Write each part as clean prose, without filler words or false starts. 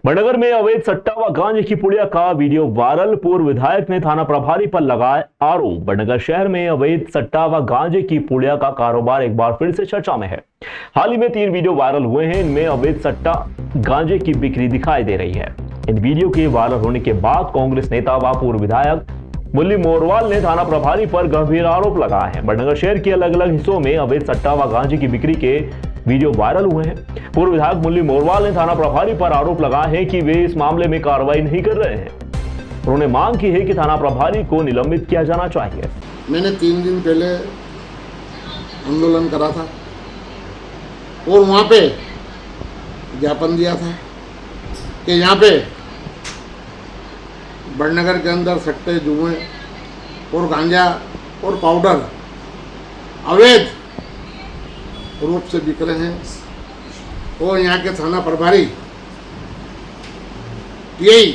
बड़नगर में अवैध सट्टा व गांजे की पुड़िया का वीडियो वायरल। पूर्व विधायक ने थाना प्रभारी पर लगाए आरोप। बड़नगर शहर में अवैध सट्टा व गांजे की पुड़िया का कारोबार एक बार फिर से चर्चा में है। हाल ही में 3 वीडियो वायरल हुए हैं। इनमें अवैध सट्टा गांजे की बिक्री दिखाई दे रही है। इन वीडियो के वायरल होने के बाद कांग्रेस नेता व पूर्व विधायक मुरली मोरवाल ने थाना प्रभारी पर गंभीर आरोप लगाए हैं। बड़नगर शहर के अलग अलग हिस्सों में अवैध सट्टा व गांजे की बिक्री के वीडियो वायरल हुए हैं। पूर्व विधायक मुरली मोरवाल ने थाना प्रभारी पर आरोप लगाया है कि वे इस मामले में कार्रवाई नहीं कर रहे हैं। उन्होंने मांग की है कि थाना प्रभारी को निलंबित किया जाना चाहिए। मैंने 3 दिन पहले आंदोलन करा था और वहाँ पे ज्ञापन दिया था कि यहाँ पे बड़नगर के अंदर सट्टे, जुए और गांजा और पाउडर अवैध रूप से बिक रहे हैं और यहाँ के थाना प्रभारी टीआई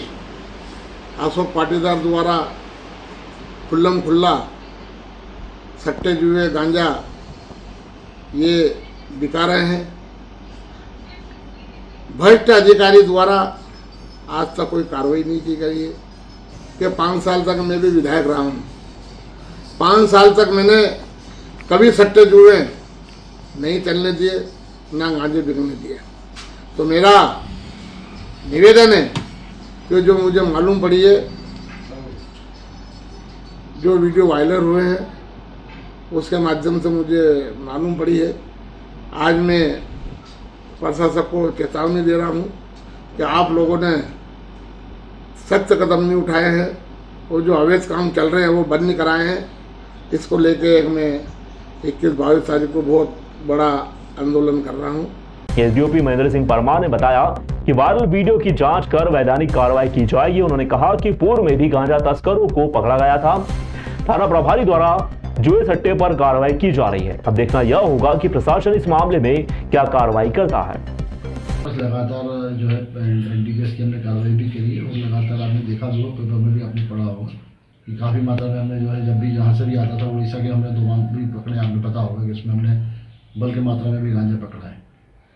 अशोक पाटीदार द्वारा खुल्लम खुल्ला सट्टे, जुए, गांजा ये बिका रहे हैं। भ्रष्ट अधिकारी द्वारा आज तक कोई कार्रवाई नहीं की गई है कि 5 साल तक मैं भी विधायक रहा हूँ। 5 साल तक मैंने कभी सट्टे, जुए नहीं चलने दिए, ना गांजे बिकने दिए। तो मेरा निवेदन है कि जो मुझे मालूम पड़ी है, जो वीडियो वायरल हुए हैं उसके माध्यम से मुझे मालूम पड़ी है। आज मैं प्रशासक को चेतावनी दे रहा हूँ कि आप लोगों ने सख्त कदम नहीं उठाए हैं और जो अवैध काम चल रहे हैं वो बंद नहीं कराए हैं। इसको लेके मैं 21-22 तारीख को बहुत बड़ा आंदोलन कर रहा हूं। एसडीओपी महेंद्र सिंह परमार ने बताया कि वायरल वीडियो की जांच कर वैधानिक कार्रवाई की जाएगी। उन्होंने कहा कि पूर्व में भी गांजा तस्करों को पकड़ा गया था। थाना प्रभारी द्वारा जुए सट्टे पर कार्रवाई की जा रही है। अब देखना यह होगा कि प्रशासन इस मामले में क्या कार्रवाई करता है। लगातार जो है एनडीपीएस की हमने कार्रवाई भी करी है और लगातार आपने देखा होगा, पेपर में भी आपने पढ़ा होगा कि काफ़ी मात्रा में हमने जो है जब भी जहाँ से भी आता था उड़ीसा के हमने 2 मामले भी पकड़े। आपने पता होगा कि इसमें हमने बल्क मात्रा में भी गांजा पकड़ा है।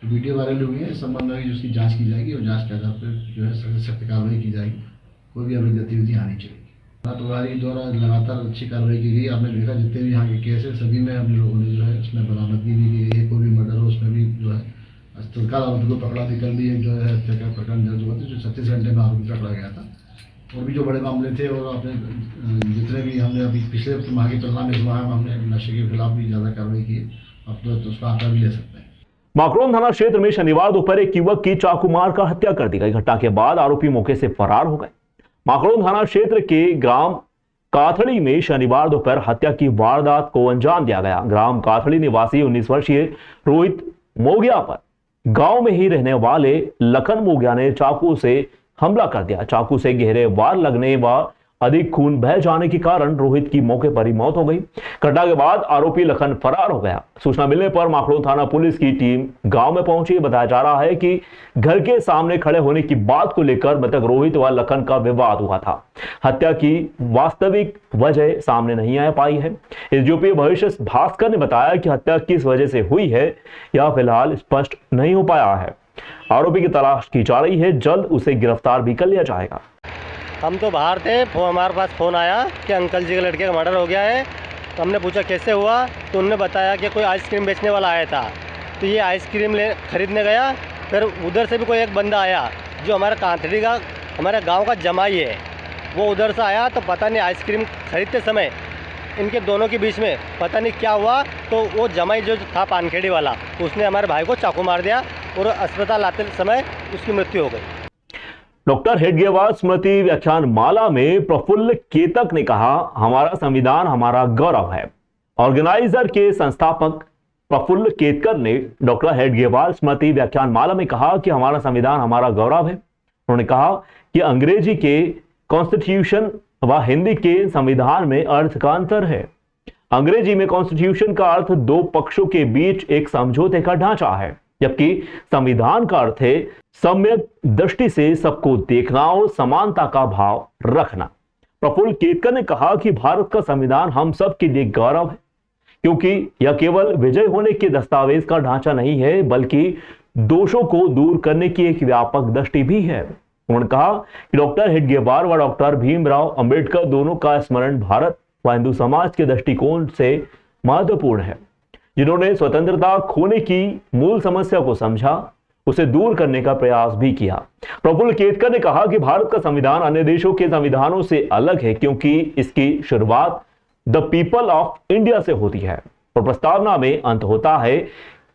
तो वीडियो वायरल हुई है, इस संबंध में उसकी जांच की जाएगी और जांच के आधार पर जो है सख्त कार्रवाई की जाएगी। कोई भी अवैध गतिविधि आनी चाहिए। थाना प्रभारी द्वारा लगातार अच्छी कार्रवाई की गई। आपने देखा जितने भी यहाँ के केस है सभी में हम लोगों ने जो है उसमें बरामदगी भी की है। कोई भी मर्डर हो उसमें भी जो है तत्काल आरोपी को पकड़ा भी। कल भी एक जो है हत्या का प्रकरण दर्ज हुआ था जो 36 घंटे में आरोपी पकड़ा गया था। और भी जो बड़े मामले थे और आपने जितने भी हमने अभी पिछले माह की तुलना में इस माह में हमने नशे के खिलाफ भी ज़्यादा कार्रवाई की। अब तो उसका आंकड़ा भी ले सकते हैं। माकरोन थाना क्षेत्र में शनिवार दोपहर एक युवक की चाकू मार कर हत्या कर दी गई। घटना के बाद आरोपी मौके से फरार हो गए। माकरोन थाना क्षेत्र के ग्राम काथड़ी में शनिवार दोपहर हत्या की वारदात को अंजाम दिया गया। ग्राम काथड़ी निवासी 19 वर्षीय रोहित मोगिया पर गांव में ही रहने वाले लखन मोगिया ने चाकू से हमला कर दिया। चाकू से गहरे वार लगने व अधिक खून बह जाने के कारण रोहित की मौके पर ही मौत हो गई। घटना के बाद आरोपी लखन फरार हो गया। सूचना मिलने पर माकरोन थाना पुलिस की टीम गांव में पहुंची। बताया जा रहा है कि घर के सामने खड़े होने की बात को लेकर मृतक रोहित व लखन का विवाद हुआ था। हत्या की वास्तविक वजह सामने नहीं आ पाई है। एसडीओपी भविष्य भास्कर ने बताया कि हत्या किस वजह से हुई है यह फिलहाल स्पष्ट नहीं हो पाया है। आरोपी की तलाश की जा रही है। जल्द उसे गिरफ्तार भी कर लिया जाएगा। हम तो बाहर थे, हमारे पास फ़ोन आया कि अंकल जी के लड़के का मर्डर हो गया है। तो हमने पूछा कैसे हुआ, तो उन्होंने बताया कि कोई आइसक्रीम बेचने वाला आया था। तो ये आइसक्रीम खरीदने गया। फिर उधर से भी कोई एक बंदा आया जो हमारा कांथड़ी का, हमारे गांव का जमाई है। वो उधर से आया तो पता नहीं आइसक्रीम खरीदते समय इनके दोनों के बीच में पता नहीं क्या हुआ। तो वो जमाई जो था पानखेड़ी वाला, उसने हमारे भाई को चाकू मार दिया और अस्पताल आते समय उसकी मृत्यु हो गई। डॉक्टर हेडगेवार स्मृति व्याख्यान माला में प्रफुल्ल केतक ने कहा, हमारा संविधान हमारा गौरव है। ऑर्गेनाइजर के संस्थापक प्रफुल्ल केतकर ने डॉक्टर हेडगेवार स्मृति व्याख्यान माला में कहा कि हमारा संविधान हमारा गौरव है। उन्होंने कहा कि अंग्रेजी के कॉन्स्टिट्यूशन व हिंदी के संविधान में अर्थ का अंतर है। अंग्रेजी में कॉन्स्टिट्यूशन का अर्थ 2 पक्षों के बीच एक समझौते का ढांचा है, जबकि संविधान का अर्थ है सम्यक दृष्टि से सबको देखना और समानता का भाव रखना। प्रफुल्ल केतकर ने कहा कि भारत का संविधान हम सब के लिए गौरव है, क्योंकि यह केवल विजय होने के दस्तावेज का ढांचा नहीं है, बल्कि दोषों को दूर करने की एक व्यापक दृष्टि भी है। उन्होंने कहा कि डॉक्टर हेडगेवार व डॉक्टर भीमराव अंबेडकर दोनों का स्मरण भारत व हिंदू समाज के दृष्टिकोण से महत्वपूर्ण है, जिन्होंने स्वतंत्रता खोने की मूल समस्या को समझा, उसे दूर करने का प्रयास भी किया। प्रफुल्ल केतकर ने कहा कि भारत का संविधान अन्य देशों के संविधानों से अलग है क्योंकि इसकी शुरुआत द पीपल ऑफ इंडिया से होती है और प्रस्तावना में अंत होता है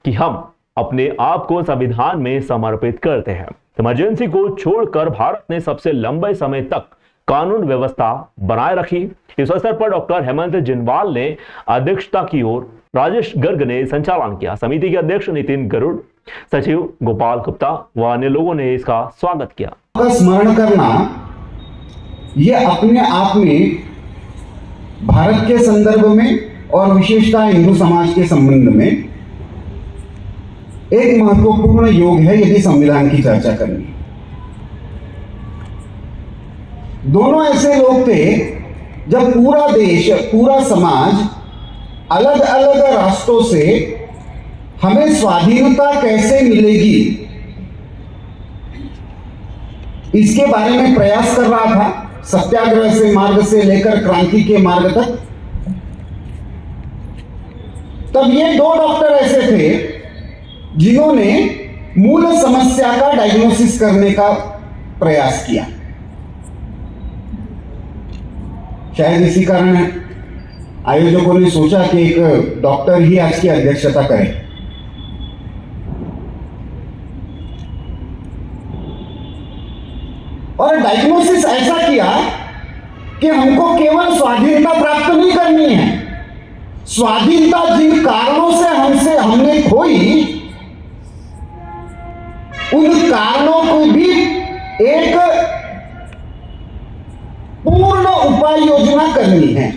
कि हम अपने आप को संविधान में समर्पित करते हैं। इमरजेंसी को छोड़कर भारत ने सबसे लंबे समय तक कानून व्यवस्था बनाए रखी। इस अवसर पर डॉक्टर हेमंत जिनवाल ने अध्यक्षता की और राजेश गर्ग ने संचालन किया। समिति के अध्यक्ष नितिन गरुड़, सचिव गोपाल गुप्ता व अन्य लोगों ने इसका स्वागत किया। का स्मरण करना यह अपने आप में भारत के संदर्भ में और विशेषतः हिंदू समाज के संबंध में एक महत्वपूर्ण योग है यदि संविधान की चर्चा करनी। दोनों ऐसे लोग थे जब पूरा देश, पूरा समाज अलग अलग रास्तों से हमें स्वाधीनता कैसे मिलेगी इसके बारे में प्रयास कर रहा था, सत्याग्रह से मार्ग से लेकर क्रांति के मार्ग तक। तब ये दो डॉक्टर ऐसे थे जिन्होंने मूल समस्या का डायग्नोसिस करने का प्रयास किया। शायद इसी कारण आयोजकों ने सोचा कि एक डॉक्टर ही आज की अध्यक्षता करे। और डायग्नोसिस ऐसा किया कि हमको केवल स्वाधीनता प्राप्त नहीं करनी है, स्वाधीनता जिन कारणों से हमने खोई उन कारणों को भी एक पूर्ण उपाय योजना करनी है।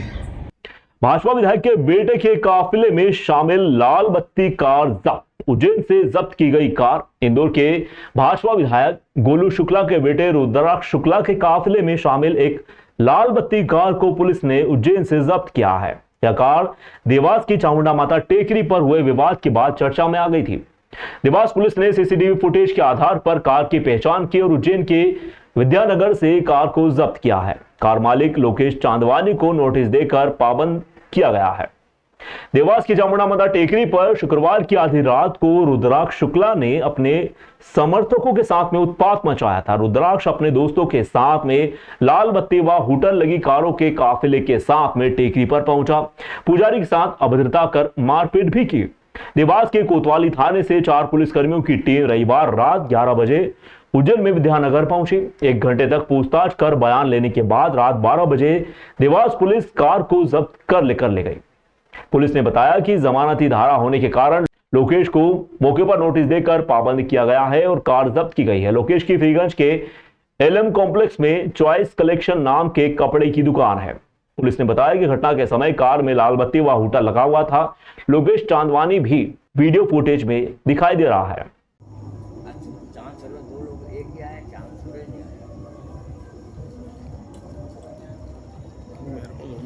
भाजपा विधायक के बेटे के काफिले में शामिल लाल बत्ती कार जब्त। उज्जैन से जब्त की गई कार इंदौर के भाजपा विधायक गोलू शुक्ला के बेटे रुद्राक्ष शुक्ला के काफिले में शामिल एक लाल बत्ती कार को पुलिस ने उज्जैन से जब्त किया है। यह कार देवास की चामुंडा माता टेकरी पर हुए विवाद के बाद चर्चा में आ गई थी। देवास पुलिस ने सीसीटीवी फुटेज के आधार पर कार की पहचान की और उज्जैन के विद्यानगर से कार को जब्त किया है। कार मालिक लोकेश चांदवानी को नोटिस देकर पाबंद किया गया है। देवास की चामुंडा माता टेकरी पर शुक्रवार की आधी रात को रुद्राक्ष शुक्ला ने अपने समर्थकों के साथ में उत्पात मचाया था। रुद्राक्ष अपने दोस्तों के साथ में लाल बत्ती व हुटर लगी कारों के काफिले के साथ में टेकरी पर पहुंचा। पुजारी के साथ अभद्रता कर मारपीट भी की। देवास के कोतवाली थाने से 4 पुलिसकर्मियों की टीम रविवार रात 11 बजे उज्जैन में विद्यानगर पहुंची। 1 घंटे तक पूछताछ कर बयान लेने के बाद रात 12 बजे देवास पुलिस कार को जब्त कर लेकर ले गई। पुलिस ने बताया कि जमानती धारा होने के कारण लोकेश को मौके पर नोटिस देकर पाबंद किया गया है और कार जब्त की गई है। लोकेश की फ्रीगंज के एलएम कॉम्प्लेक्स में चॉइस कलेक्शन नाम के कपड़े की दुकान है। पुलिस ने बताया कि घटना के समय कार में लाल बत्ती व हुटा लगा हुआ था। लोकेश चांदवानी भी वीडियो फुटेज में दिखाई दे रहा है।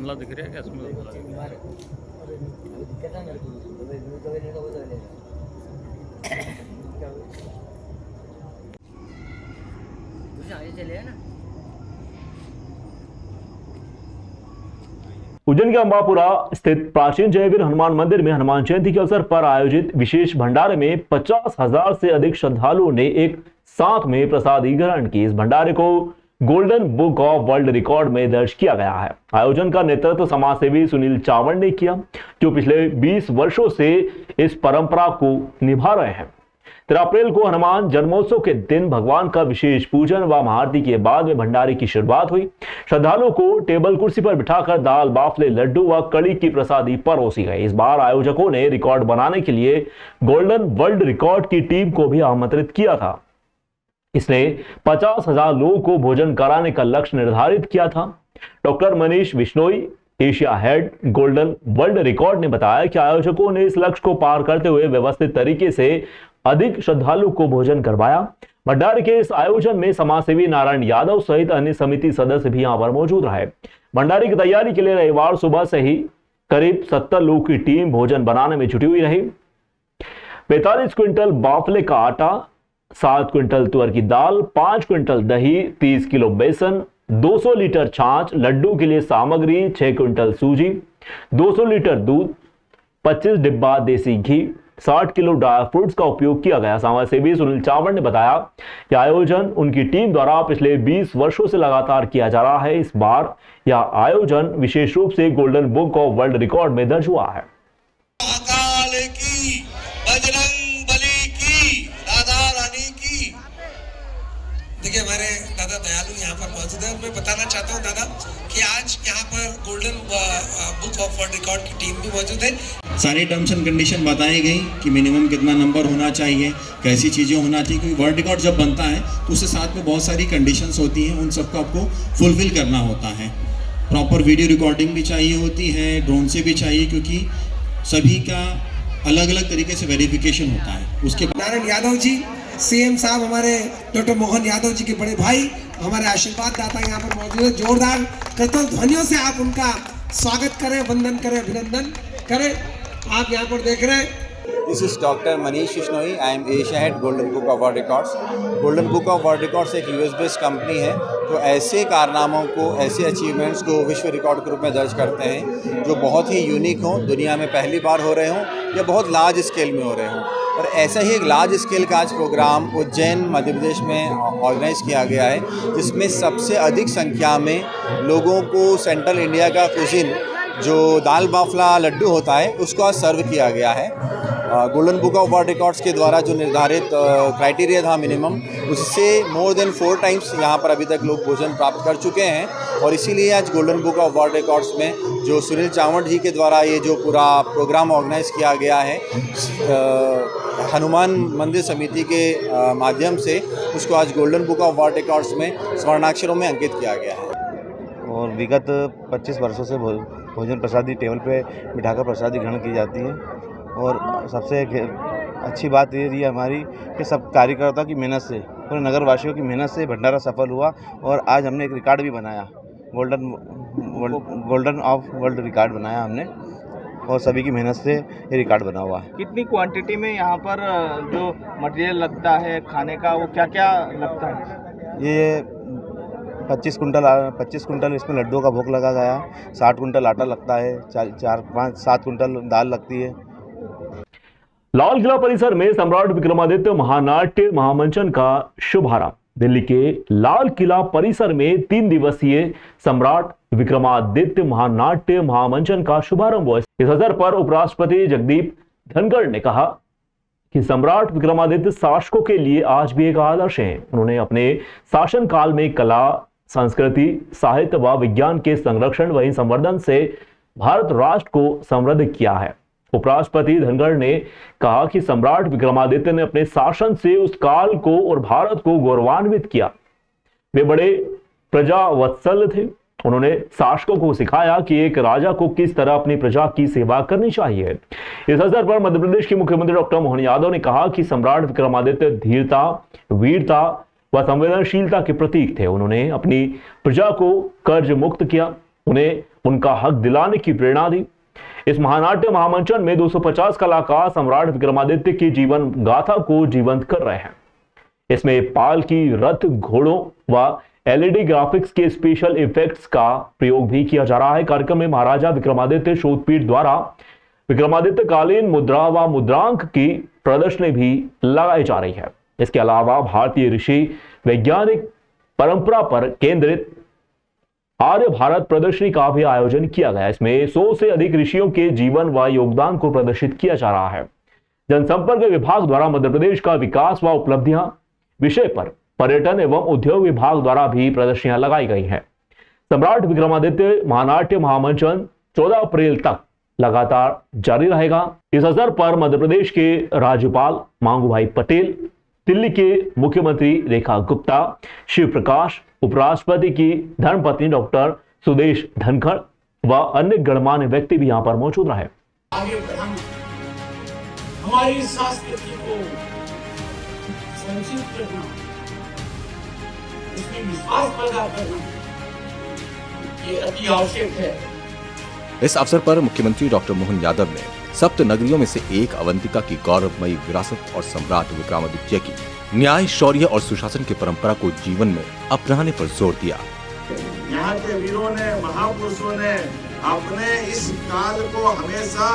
दिख रहा है क्या इसमें? उज्जैन के अंबापुरा स्थित प्राचीन जयवीर हनुमान मंदिर में हनुमान जयंती के अवसर पर आयोजित विशेष भंडारे में 50,000 से अधिक श्रद्धालुओं ने एक साथ में प्रसादी ग्रहण की। इस भंडारे को golden book of world record में दर्ज किया गया है। आयोजन का नेतृत्व समाजसेवी सुनील चावड़ ने किया, जो पिछले 20 वर्षों से इस परंपरा को निभा रहे हैं। 13 अप्रैल को हनुमान जन्मोत्सव के दिन भगवान का विशेष पूजन व महाआरती के बाद में भंडारे की शुरुआत हुई। श्रद्धालुओं को टेबल कुर्सी पर बिठाकर दाल, बाफले, लड्डू व कड़ी की प्रसादी परोसी गई। इस बार आयोजकों ने रिकॉर्ड बनाने के लिए गोल्डन वर्ल्ड रिकॉर्ड की टीम को भी आमंत्रित किया था। इसने 50,000 लोगों को भोजन कराने का लक्ष्य निर्धारित किया था। Doctor Manish Bishnoi, Asia head golden world record ने बताया कि आयोजकों ने इस लक्ष्य को पार करते हुए व्यवस्थित तरीके से अधिक श्रद्धालुओं को भोजन करवाया। भंडारे के इस आयोजन में समाजसेवी नारायण यादव सहित अन्य समिति सदस्य भी यहां पर मौजूद रहे। भंडारे की तैयारी के लिए रविवार सुबह से ही करीब 70 लोगों की टीम भोजन बनाने में जुटी हुई रही। 45 क्विंटल बाफले का आटा, 7 क्विंटल तुअर की दाल, 5 क्विंटल दही, 30 किलो बेसन, 200 लीटर छाछ, लड्डू के लिए सामग्री 6 क्विंटल सूजी, 200 लीटर दूध, 25 डिब्बा देसी घी, 60 किलो ड्राई फ्रूट्स का उपयोग किया गया। समाज सेवी सुनील चावड़ ने बताया कि आयोजन उनकी टीम द्वारा पिछले 20 वर्षों से लगातार किया जा रहा है। इस बार यह आयोजन विशेष रूप से golden book of world record में दर्ज हुआ है। अकाल की, बजरंग बली की, राधा रानी की। देखिए हमारे दादा दयालु यहाँ पर मौजूद है। मैं बताना चाहता हूँ दादा कि आज यहाँ पर golden book of world record की टीम भी मौजूद है। सारी टर्म्स एंड कंडीशन बताई गई कि मिनिमम कितना नंबर होना चाहिए, कैसी चीज़ें होना चाहिए, क्योंकि वर्ल्ड रिकॉर्ड जब बनता है तो उसके साथ में बहुत सारी कंडीशंस होती हैं, उन सबको आपको फुलफिल करना होता है। प्रॉपर वीडियो रिकॉर्डिंग भी चाहिए होती है, ड्रोन से भी चाहिए, क्योंकि सभी का अलग अलग तरीके से वेरिफिकेशन होता है। उसके नारायण यादव जी, सीएम साहब हमारे डॉक्टर मोहन यादव जी के बड़े भाई, हमारे आशीर्वाद दाता यहाँ पर मौजूद है। जोरदार करतल ध्वनियों से आप उनका स्वागत करें, वंदन करें, अभिनंदन करें। आप यहाँ पर देख रहे हैं This is Dr. Manish Bishnoi. I am Asia Head Golden Book of World Records. Golden Book of World Records एक US बेस्ड कंपनी है जो ऐसे कारनामों को, ऐसे अचीवमेंट्स को विश्व रिकॉर्ड के रूप में दर्ज करते हैं जो बहुत ही यूनिक हों, दुनिया में पहली बार हो रहे हों या बहुत लार्ज स्केल में हो रहे हों। और ऐसा ही एक लार्ज स्केल का आज प्रोग्राम उज्जैन मध्य प्रदेश में ऑर्गेनाइज किया गया है, जिसमें सबसे अधिक संख्या में लोगों को सेंट्रल इंडिया का कुजिन जो दाल बाफला लड्डू होता है उसको आज सर्व किया गया है। Golden book of world records के द्वारा जो निर्धारित क्राइटेरिया था मिनिमम, उससे मोर देन 4 टाइम्स यहाँ पर अभी तक लोग भोजन प्राप्त कर चुके हैं। और इसीलिए आज golden book of world records में जो सुनील चावड़ जी के द्वारा ये जो पूरा प्रोग्राम ऑर्गेनाइज किया गया है हनुमान मंदिर समिति के माध्यम से, उसको आज golden book of world records में स्वर्णाक्षरों में अंकित किया गया है। और विगत 25 वर्षों से भोजन प्रसादी टेबल पे बिठाकर प्रसादी ग्रहण की जाती है। और सबसे अच्छी बात ये रही हमारी कि सब कार्यकर्ताओं की मेहनत से, पूरे नगर वासियों की मेहनत से भंडारा सफल हुआ। और आज हमने एक रिकॉर्ड भी बनाया, गोल्डन ऑफ वर्ल्ड रिकॉर्ड बनाया हमने, और सभी की मेहनत से ये रिकॉर्ड बना हुआ है। कितनी क्वांटिटी में यहाँ पर जो मटेरियल लगता है खाने का, वो क्या क्या लगता है? ये 25 कुंटल इसमें लड्डुओं का भोग लगा गया, 60 कुंटल आटा लगता है, 7 कुंटल दाल लगती है। लाल किला परिसर में सम्राट विक्रमादित्य महानाट्य महामंचन का शुभारंभ। दिल्ली के लाल किला परिसर में 3 दिवसीय सम्राट विक्रमादित्य महानाट्य महामंचन का शुभारंभ हुआ। इस अवसर पर उपराष्ट्रपति जगदीप धनखड़ ने कहा कि सम्राट विक्रमादित्य शासकों के लिए आज भी एक आदर्श हैं। उन्होंने अपने शासन काल में कला, संस्कृति, साहित्य व विज्ञान के संरक्षण व संवर्धन से भारत राष्ट्र को समृद्ध किया है। उपराष्ट्रपति धनखड़ ने कहा कि सम्राट विक्रमादित्य ने अपने शासन से उस काल को और भारत को गौरवान्वित किया। वे बड़े प्रजावत्सल थे। उन्होंने शासकों को सिखाया कि एक राजा को किस तरह अपनी प्रजा की सेवा करनी चाहिए। इस अवसर पर मध्य प्रदेश के मुख्यमंत्री डॉक्टर मोहन यादव ने कहा कि सम्राट विक्रमादित्य धीरता, वीरता व संवेदनशीलता के प्रतीक थे। उन्होंने अपनी प्रजा को कर्ज मुक्त किया, उन्हें उनका हक दिलाने की प्रेरणा दी। इस महानाट्य महामंचन में 250 कलाकार सम्राट विक्रमादित्य की जीवन गाथा को जीवंत कर रहे हैं। इसमें पालकी, रथ, घोड़ों व एलईडी ग्राफिक्स के स्पेशल इफेक्ट्स का प्रयोग भी किया जा रहा है। कार्यक्रम में महाराजा विक्रमादित्य शोधपीठ द्वारा विक्रमादित्य कालीन मुद्रा व मुद्रांक की प्रदर्शनी भी लगाई जा रही है। इसके अलावा भारतीय ऋषि वैज्ञानिक परंपरा पर केंद्रित आर्य भारत प्रदर्शनी का भी आयोजन किया गया। इसमें 100 से अधिक ऋषियों के जीवन व योगदान को प्रदर्शित किया जा रहा है। जनसंपर्क विभाग द्वारा मध्य प्रदेश का विकास व उपलब्धियां विषय पर पर्यटन एवं उद्योग विभाग द्वारा भी प्रदर्शनियां लगाई गई हैं। सम्राट विक्रमादित्य महानाट्य महामंचन 14 अप्रैल तक लगातार जारी रहेगा। इस अवसर पर मध्य प्रदेश के राज्यपाल मांगूभाई पटेल, दिल्ली के मुख्यमंत्री रेखा गुप्ता, शिव प्रकाश, उपराष्ट्रपति की धर्मपत्नी डॉक्टर सुदेश धनखड़ व अन्य गणमान्य व्यक्ति भी यहां पर मौजूद रहे। आगे बढ़ाना, हमारी संस्कृति को संरक्षित करना, उसमें विश्वास पैदा करना, ये अति आवश्यक है। इस अवसर पर मुख्यमंत्री डॉक्टर मोहन यादव ने सप्त नगरियों में से एक अवंतिका की गौरवमयी विरासत और सम्राट विक्रमादित्य की न्याय, शौर्य और सुशासन की परंपरा को जीवन में अपनाने पर जोर दिया। यहाँ के वीरों ने, महापुरुषों ने अपने इस काल को हमेशा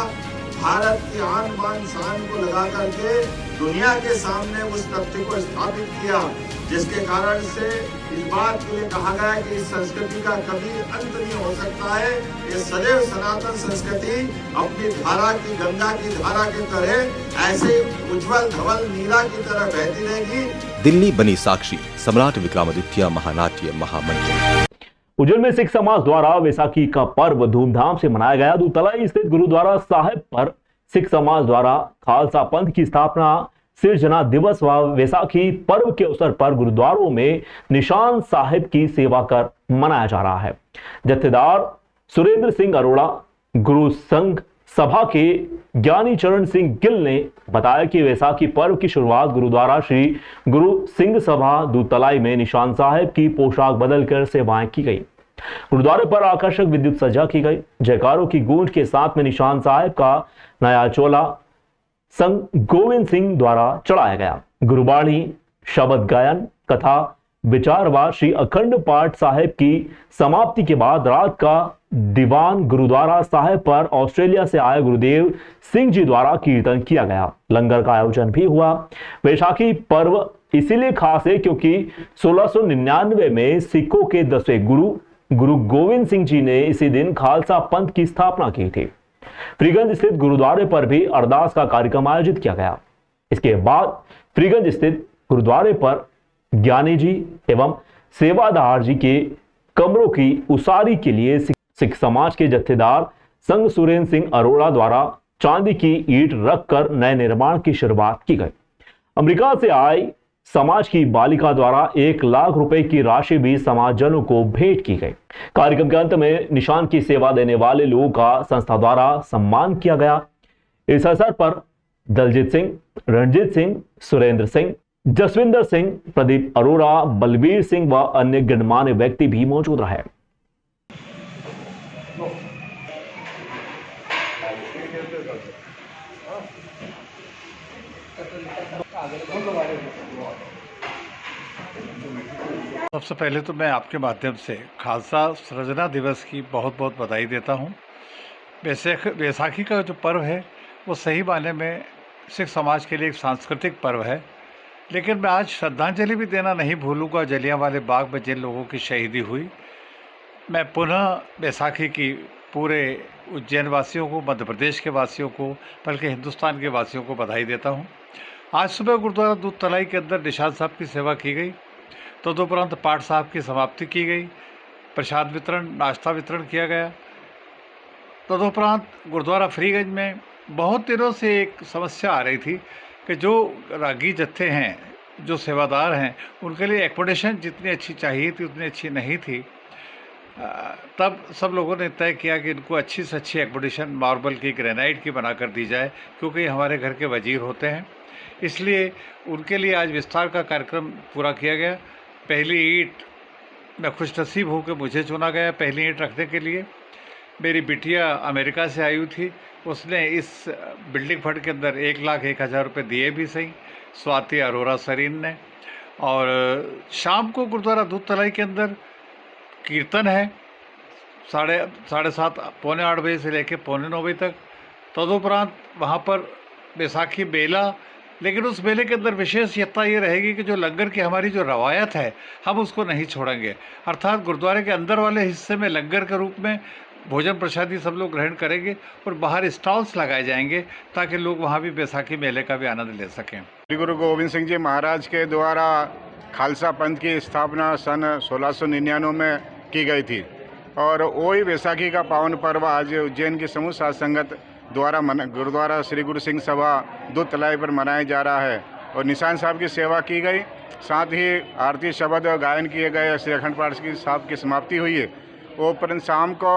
भारत की आन बान शान को लगा करके दुनिया के सामने उस तथ्य को स्थापित किया, जिसके कारण से इस बात के लिए कहा गया है कि इस संस्कृति का कभी अंत नहीं हो सकता है। ये सदैव सनातन संस्कृति अपनी धारा की, गंगा की धारा की तरह ऐसे उज्जवल धवल नीला की तरह बहती रहेगी। दिल्ली बनी साक्षी, सम्राट विक्रमादित्य महानाट्य महामंच। उज्जैन में सिख समाज द्वारा वैसाखी का पर्व धूमधाम से मनाया गया। दूधतलाई स्थित गुरुद्वारा साहिब पर सिख समाज द्वारा खालसा पंथ की स्थापना, सिरजना दिवस व वैसाखी पर्व के अवसर पर गुरुद्वारों में निशान साहिब की सेवा कर मनाया जा रहा है। जत्थेदार सुरेंद्र सिंह अरोड़ा, गुरु संघ सभा के ज्ञानी चरण सिंह गिल ने बताया कि वैसाखी पर्व की शुरुआत गुरुद्वारा श्री गुरु सिंह सभा दूधतलाई में निशान साहिब की पोशाक बदलकर सेवाएं की गई। गुरुद्वारे पर आकर्षक विद्युत सज्जा की गई। जयकारों की गूंज के साथ में निशान साहिब का नया चोला संत गोविंद सिंह द्वारा चढ़ाया गया। गुरुबाणी, शब्द गायन, कथा, विचार व श्री अखंड पाठ साहिब की समाप्ति के बाद रात का दीवान गुरुद्वारा साहिब पर ऑस्ट्रेलिया से आए गुरुदेव सिंह जी द्वारा कीर्तन किया गया। लंगर का आयोजन भी हुआ। वैशाखी पर्व इसीलिए खास है क्योंकि 1699 में सिखों के 10वें गुरु गोविंद सिंह जी ने इसी दिन खालसा पंथ की स्थापना की थी। फ्रीगंज स्थित गुरुद्वारे पर भी अरदास का कार्यक्रम आयोजित किया गया। इसके बाद फ्रीगंज स्थित गुरुद्वारे पर ज्ञानी जी एवं सेवादार जी के कमरों की उसारी के लिए सिख समाज के जत्थेदार संघ सुरेंद्र सिंह अरोड़ा द्वारा चांदी की ईंट रखकर नए निर्माण की शुरुआत की गई। अमेरिका से आई समाज की बालिका द्वारा 1 लाख रुपए की राशि भी समाजजनों को भेंट की गई। कार्यक्रम के अंत में निशान की सेवा देने वाले लोगों का संस्था द्वारा सम्मान किया गया। इस अवसर पर दलजीत सिंह, रणजीत सिंह, सुरेंद्र सिंह, जसविंदर सिंह, प्रदीप अरोड़ा, बलबीर सिंह व अन्य गणमान्य व्यक्ति भी मौजूद रहे। सबसे पहले तो मैं आपके माध्यम से खालसा सृजना दिवस की बहुत बहुत बधाई देता हूँ। वैसाखी का जो पर्व है वो सही मायने में सिख समाज के लिए एक सांस्कृतिक पर्व है, लेकिन मैं आज श्रद्धांजलि भी देना नहीं भूलूंगा जलियांवाले बाग में जिन लोगों की शहीदी हुई। मैं पुनः वैसाखी की पूरे उज्जैन वासियों को, मध्य प्रदेश के वासियों को, बल्कि हिंदुस्तान के वासियों को बधाई देता हूँ। आज सुबह गुरुद्वारा दूधतलाई के अंदर निशान साहब की सेवा की गई, तदुपरांत पाठ साहब की समाप्ति की गई, प्रसाद वितरण, नाश्ता वितरण किया गया। तदुपरांत गुरुद्वारा फ्रीगंज में बहुत दिनों से एक समस्या आ रही थी कि जो रागी जत्थे हैं, जो सेवादार हैं, उनके लिए एकोमोडेशन जितनी अच्छी चाहिए थी उतनी अच्छी नहीं थी। तब सब लोगों ने तय किया कि इनको अच्छी से अच्छी एकोमोडेशन मार्बल की, ग्रेनाइट की बना कर दी जाए, क्योंकि हमारे घर के वजीर होते हैं। इसलिए उनके लिए आज विस्तार का कार्यक्रम पूरा किया गया। पहली ईंट, मैं खुशनसीब हूँ कि मुझे चुना गया पहली ईंट रखने के लिए। मेरी बिटिया अमेरिका से आई हुई थी, उसने इस बिल्डिंग फंड के अंदर 1,01,000 रुपये दिए भी सही, स्वाति अरोड़ा सरीन ने। और शाम को गुरुद्वारा दूधतलाई के अंदर कीर्तन है 7:30 पौने 8 बजे से लेकर पौने 9 बजे तक। तदुपरांत वहाँ पर बैसाखी मेला, लेकिन उस मेले के अंदर विशेषता ये रहेगी कि जो लंगर की हमारी जो रवायत है हम उसको नहीं छोड़ेंगे। अर्थात गुरुद्वारे के अंदर वाले हिस्से में लंगर के रूप में भोजन प्रसादी सब लोग ग्रहण करेंगे और बाहर स्टॉल्स लगाए जाएंगे ताकि लोग वहाँ भी बैसाखी मेले का भी आनंद ले सकें। गुरु गोविंद सिंह जी महाराज के द्वारा खालसा पंथ की स्थापना सन 1699 में की गई थी और वही बैसाखी का पावन पर्व आज उज्जैन की समूह साध संगत द्वारा गुरुद्वारा श्री गुरु सिंह सभा दूधतलाई पर मनाया जा रहा है और निशान साहब की सेवा की गई। साथ ही आरती शब्द गायन किए गए। श्री अखंड पाठ साहब की समाप्ति हुई है। वो परंतु शाम को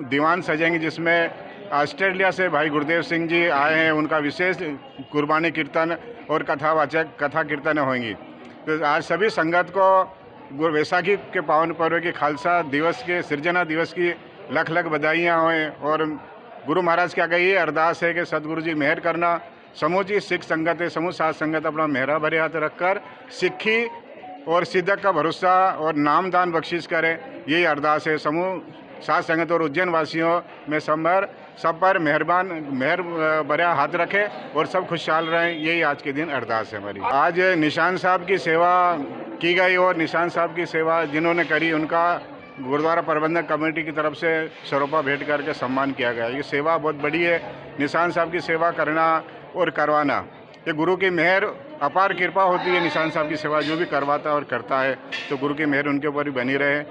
दीवान सजेंगे जिसमें ऑस्ट्रेलिया से भाई गुरुदेव सिंह जी आए हैं। उनका विशेष गुरबानी कीर्तन और कथा कीर्तन होंगी। तो आज सभी संगत को वैसाखी के पावन पर्व के खालसा दिवस के, सिरजना दिवस की लख लख बधाइयाँ हों और गुरु महाराज क्या कही अरदास है कि सदगुरु जी मेहर करना समूची सिख संगत है, समूह साध संगत अपना मेहरा भरे हाथ रखकर सिक्खी और सिद्धक का भरोसा और नामदान बख्शिश करें, यही अरदास है। समूह साध संगत और उज्जैन वासियों में सब पर मेहर भरा हाथ रखे और सब खुशहाल रहें, यही आज के दिन अरदास है हमारी। आज निशान साहब की सेवा की गई और निशान साहब की सेवा जिन्होंने करी उनका गुरुद्वारा प्रबंधक कमेटी की तरफ से सरोपा भेंट करके सम्मान किया गया। ये सेवा बहुत बड़ी है। निशान साहब की सेवा करना और करवाना ये गुरु की मेहर अपार कृपा होती है। निशान साहब की सेवा जो भी करवाता है और करता है तो गुरु की मेहर उनके ऊपर भी बनी रहे।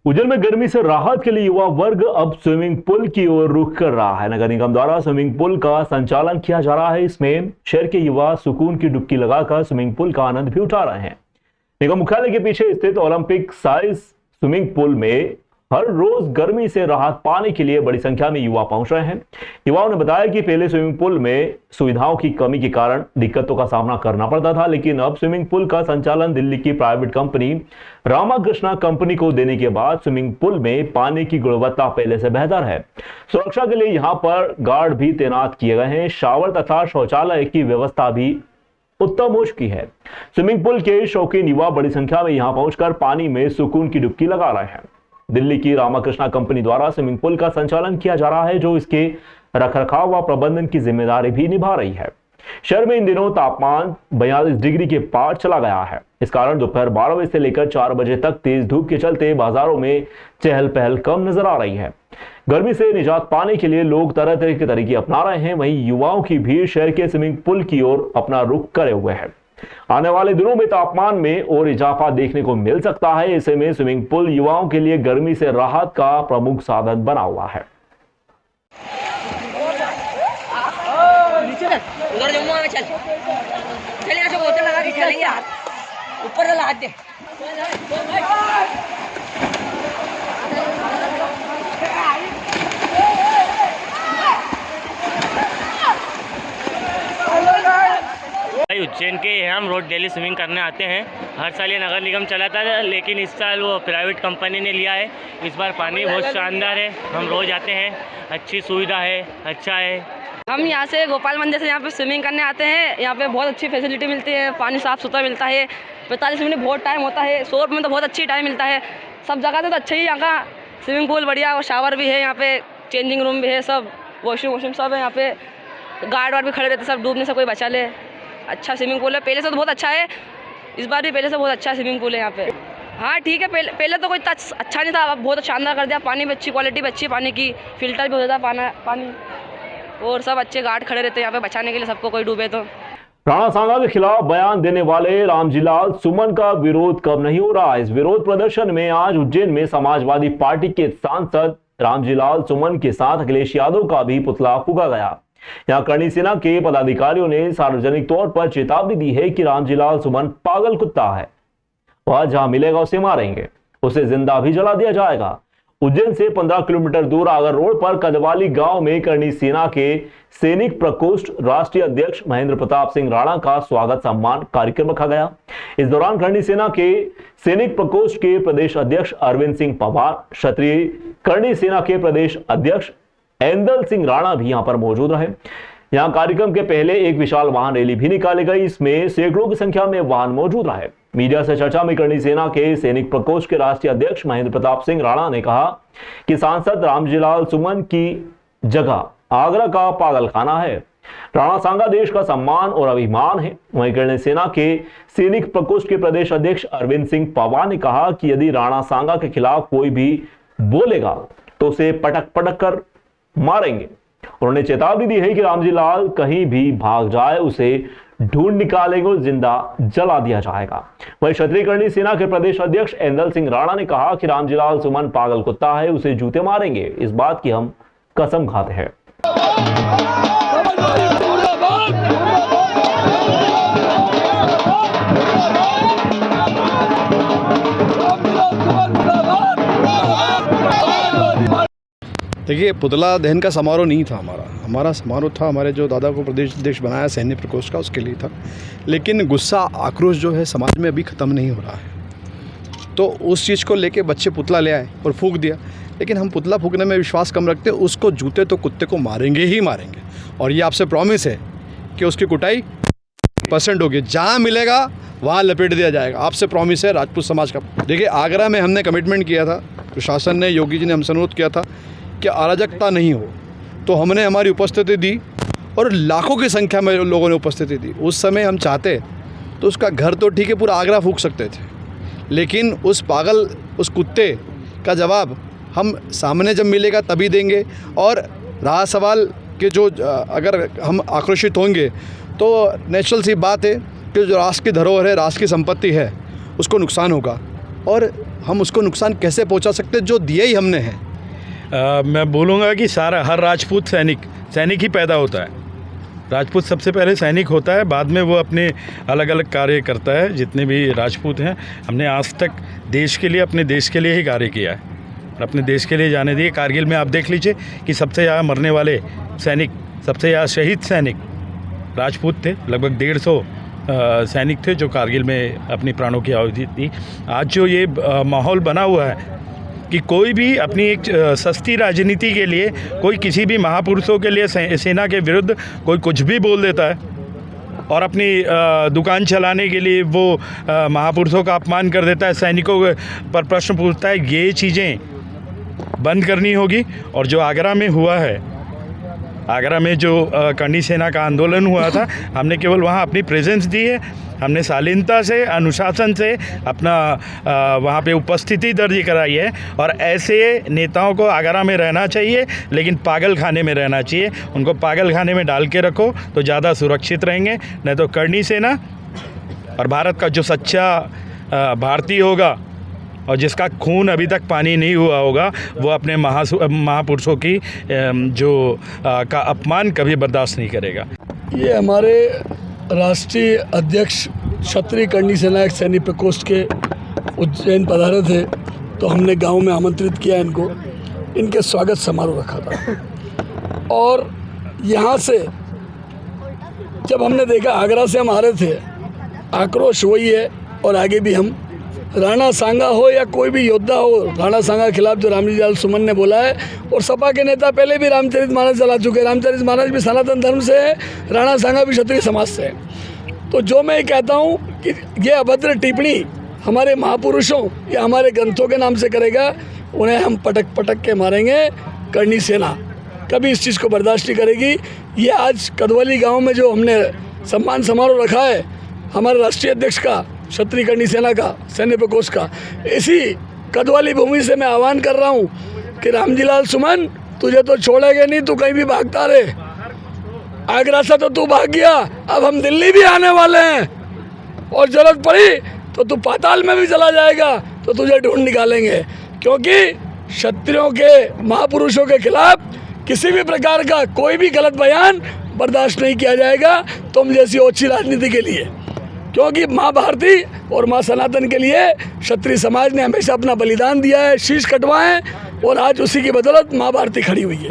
उज्जैन में गर्मी से राहत के लिए युवा वर्ग अब स्विमिंग पूल की ओर रुख कर रहा है। नगर निगम द्वारा स्विमिंग पूल का संचालन किया जा रहा है। इसमें शहर के युवा सुकून की डुबकी लगाकर स्विमिंग पूल का आनंद भी उठा रहे हैं। निगम मुख्यालय के पीछे स्थित ओलंपिक साइज स्विमिंग पूल में हर रोज गर्मी से राहत पाने के लिए बड़ी संख्या में युवा पहुंच रहे हैं। युवाओं ने बताया कि पहले स्विमिंग पूल में सुविधाओं की कमी के कारण दिक्कतों का सामना करना पड़ता था, लेकिन अब स्विमिंग पूल का संचालन दिल्ली की प्राइवेट कंपनी रामाकृष्णा कंपनी को देने के बाद स्विमिंग पूल में पानी की गुणवत्ता पहले से बेहतर है। सुरक्षा के लिए यहाँ पर गार्ड भी तैनात किए गए हैं। शावर तथा शौचालय की व्यवस्था भी उत्तम हो चुकी है। स्विमिंग पूल के शौकीन युवा बड़ी संख्या में यहाँ पहुंचकर पानी में सुकून की डुबकी लगा रहे हैं। दिल्ली की रामाकृष्णा कंपनी द्वारा स्विमिंग पूल का संचालन किया जा रहा है, जो इसके रखरखाव व प्रबंधन की जिम्मेदारी भी निभा रही है। शहर में इन दिनों तापमान 42 डिग्री के पार चला गया है। इस कारण दोपहर 12 बजे से लेकर 4 बजे तक तेज धूप के चलते बाजारों में चहल पहल कम नजर आ रही है। गर्मी से निजात पाने के लिए लोग तरह तरह के तरीके अपना रहे हैं। वहीं युवाओं की भीड़ शहर के स्विमिंग पूल की ओर अपना रुख करे हुए है। आने वाले दिनों में तापमान में और इजाफा देखने को मिल सकता है। ऐसे में स्विमिंग पूल युवाओं के लिए गर्मी से राहत का प्रमुख साधन बना हुआ है। उधर चल चलिए, ऐसे बोतल लगा के चलेंगे यार, ऊपर हाथ दे। उज्जैन के हम रोज डेली स्विमिंग करने आते हैं। हर साल ये नगर निगम चलाता है, लेकिन इस साल वो प्राइवेट कंपनी ने लिया है। इस बार पानी बहुत शानदार है, हम रोज आते हैं, अच्छी सुविधा है, अच्छा है। हम यहाँ से गोपाल मंदिर से यहाँ पे स्विमिंग करने आते हैं। यहाँ पे बहुत अच्छी फैसिलिटी मिलती है, पानी साफ़ सुथरा मिलता है। 45 मिनट बहुत टाइम होता है, 100 रुपये में तो बहुत अच्छी टाइम मिलता है। सब जगह से तो अच्छा ही यहाँ का स्विमिंग पूल बढ़िया, और शावर भी है यहाँ पे, चेंजिंग रूम भी है, सब वॉशरूम सब है यहाँ पे। गार्ड वार्ड भी खड़े रहते, सब डूबने से कोई बचा ले। अच्छा स्विमिंग पूल है, पहले से तो बहुत अच्छा है। इस बार भी पहले से बहुत अच्छा स्विमिंग पूल है यहाँ पे। हाँ ठीक है, पहले तो कोई अच्छा नहीं था, अब बहुत शानदार कर दिया। पानी भी अच्छी क्वालिटी भी अच्छी है, पानी की फिल्टर भी हो जाता है पानी, और सब अच्छे गार्ड खड़े रहते हैं यहाँ पे बचाने के लिए सबको, कोई डूबे तो। राणा सांगा के खिलाफ बयान देने वाले रामजीलाल सुमन का विरोध कब नहीं हो रहा। इस विरोध प्रदर्शन में आज उज्जैन में समाजवादी पार्टी के सांसद रामजीलाल सुमन के साथ अखिलेश यादव का भी पुतला फूंका गया। यहाँ करणी सेना के पदाधिकारियों ने सार्वजनिक तौर पर चेतावनी दी है कि रामजीलाल सुमन पागल कुत्ता है, वह जहां मिलेगा उसे मारेंगे, उसे जिंदा भी जला दिया जाएगा। उज्जैन से 15 किलोमीटर दूर आगर रोड पर कदवाली गांव में करणी सेना के सैनिक प्रकोष्ठ राष्ट्रीय अध्यक्ष महेंद्र प्रताप सिंह राणा का स्वागत सम्मान कार्यक्रम रखा गया। इस दौरान करणी सेना के सैनिक प्रकोष्ठ के प्रदेश अध्यक्ष अरविंद सिंह पवार, क्षत्रिय करणी सेना के प्रदेश अध्यक्ष एंदल सिंह राणा भी यहां पर मौजूद रहे। यहां कार्यक्रम के पहले एक विशाल वाहन रैली भी निकाली गई। इसमें सैकड़ों की संख्या में वाहन मौजूद रहे। मीडिया से चर्चा में करणी सेना के सैनिक प्रकोष्ठ के राष्ट्रीय अध्यक्ष महेंद्र प्रताप सिंह राणा ने कहा कि सांसद रामजीलाल सुमन की जगह आगरा का पागलखाना है। राणा सांगा देश का सम्मान और अभिमान है। वहीं करणी सेना के सैनिक प्रकोष्ठ के प्रदेश अध्यक्ष अरविंद सिंह पवार ने कहा कि यदि राणा सांगा के खिलाफ कोई भी बोलेगा तो उसे पटक पटक कर मारेंगे। उन्होंने चेतावनी दी है कि रामजीलाल कहीं भी भाग जाए उसे ढूंढ निकालेंगे और जिंदा जला दिया जाएगा। वहीं क्षत्रिय करणी सेना के प्रदेश अध्यक्ष एंदल सिंह राणा ने कहा कि रामजीलाल सुमन पागल कुत्ता है, उसे जूते मारेंगे, इस बात की हम कसम खाते हैं। देखिए, पुतला दहन का समारोह नहीं था हमारा समारोह था हमारे जो दादा को प्रदेश अध्यक्ष बनाया सैनिक प्रकोष्ठ का, उसके लिए था। लेकिन गुस्सा आक्रोश जो है समाज में अभी ख़त्म नहीं हो रहा है, तो उस चीज़ को लेके बच्चे पुतला ले आए और फूंक दिया। लेकिन हम पुतला फूंकने में विश्वास कम रखते, उसको जूते तो कुत्ते को मारेंगे ही मारेंगे। और ये आपसे प्रॉमिस है कि उसकी कुटाई % होगी, जहाँ मिलेगा वहाँ लपेट दिया जाएगा। आपसे प्रॉमिस है राजपूत समाज का। देखिए, आगरा में हमने कमिटमेंट किया था, प्रशासन ने, योगी जी ने हमसे अनुरोध किया था कि अराजकता नहीं हो, तो हमने हमारी उपस्थिति दी और लाखों की संख्या में लोगों ने उपस्थिति दी। उस समय हम चाहते तो उसका घर तो ठीक है पूरा आगरा फूंक सकते थे, लेकिन उस पागल, उस कुत्ते का जवाब हम सामने जब मिलेगा तभी देंगे। और रहा सवाल कि जो अगर हम आक्रोशित होंगे तो नेचुरल सी बात है कि जो राष्ट्र की धरोहर है, राष्ट्र की संपत्ति है, उसको नुकसान होगा। और हम उसको नुकसान कैसे पहुंचा सकते, जो दिए ही हमने हैं। मैं बोलूँगा कि हर राजपूत सैनिक ही पैदा होता है। राजपूत सबसे पहले सैनिक होता है, बाद में वो अपने अलग अलग कार्य करता है। जितने भी राजपूत हैं, हमने आज तक देश के लिए, अपने देश के लिए ही कार्य किया है, अपने देश के लिए जाने दिए। कारगिल में आप देख लीजिए कि सबसे ज़्यादा मरने वाले सैनिक, सबसे ज़्यादा शहीद सैनिक राजपूत थे। लगभग 150 सैनिक थे जो कारगिल में अपनी प्राणों की आहुति दी। आज जो ये माहौल बना हुआ है कि कोई भी अपनी एक सस्ती राजनीति के लिए, कोई किसी भी महापुरुषों के लिए, सेना के विरुद्ध कोई कुछ भी बोल देता है और अपनी दुकान चलाने के लिए वो महापुरुषों का अपमान कर देता है, सैनिकों पर प्रश्न पूछता है। ये चीज़ें बंद करनी होगी। और जो आगरा में हुआ है, आगरा में जो करनी सेना का आंदोलन हुआ था, हमने केवल वहाँ अपनी प्रेजेंस दी है। हमने शालीनता से, अनुशासन से अपना वहाँ पे उपस्थिति दर्ज कराई है। और ऐसे नेताओं को आगरा में रहना चाहिए, लेकिन पागल खाने में रहना चाहिए। उनको पागल खाने में डाल के रखो तो ज़्यादा सुरक्षित रहेंगे। नहीं तो करनी सेना और भारत का जो सच्चा भारतीय होगा और जिसका खून अभी तक पानी नहीं हुआ होगा, वो अपने महापुरुषों की का अपमान कभी बर्दाश्त नहीं करेगा। ये हमारे राष्ट्रीय अध्यक्ष क्षत्रिय करनी सेना एक सैनिक प्रकोष्ठ के उज्जैन पधारे थे, तो हमने गांव में आमंत्रित किया इनको। इनके स्वागत समारोह रखा था। और यहाँ से जब हमने देखा, आगरा से हम आ रहे थे, आक्रोश वही है। और आगे भी हम, राणा सांगा हो या कोई भी योद्धा हो, राणा सांगा के खिलाफ जो रामजी सुमन ने बोला है, और सपा के नेता पहले भी रामचरितमानस चला चुके हैं। रामचरितमानस भी सनातन धर्म से है, राणा सांगा भी क्षत्रिय समाज से है। तो जो मैं कहता हूँ कि ये अभद्र टिप्पणी हमारे महापुरुषों या हमारे ग्रंथों के नाम से करेगा, उन्हें हम पटक पटक के मारेंगे। करनी सेना कभी इस चीज़ को बर्दाश्त नहीं करेगी। ये आज कदवली गाँव में जो हमने सम्मान समारोह रखा है हमारे राष्ट्रीय अध्यक्ष का, क्षत्रिय करनी सेना का, सैन्य प्रकोष्ठ का, इसी कदवाली भूमि से मैं आह्वान कर रहा हूँ कि रामजीलाल सुमन, तुझे तो छोड़ेंगे नहीं, तू कहीं भी भागता रहे। आगरा से तो तू भाग गया, अब हम दिल्ली भी आने वाले हैं, और जरूरत पड़ी तो तू पाताल में भी चला जाएगा, तो तुझे ढूंढ निकालेंगे। क्योंकि क्षत्रियों के, महापुरुषों के खिलाफ किसी भी प्रकार का कोई भी गलत बयान बर्दाश्त नहीं किया जाएगा, तुम जैसी ओछी राजनीति के लिए। क्योंकि माँ भारती और माँ सनातन के लिए क्षत्रिय समाज ने हमेशा अपना बलिदान दिया है, शीश कटवाए, और आज उसी की बदौलत माँ भारती खड़ी हुई है।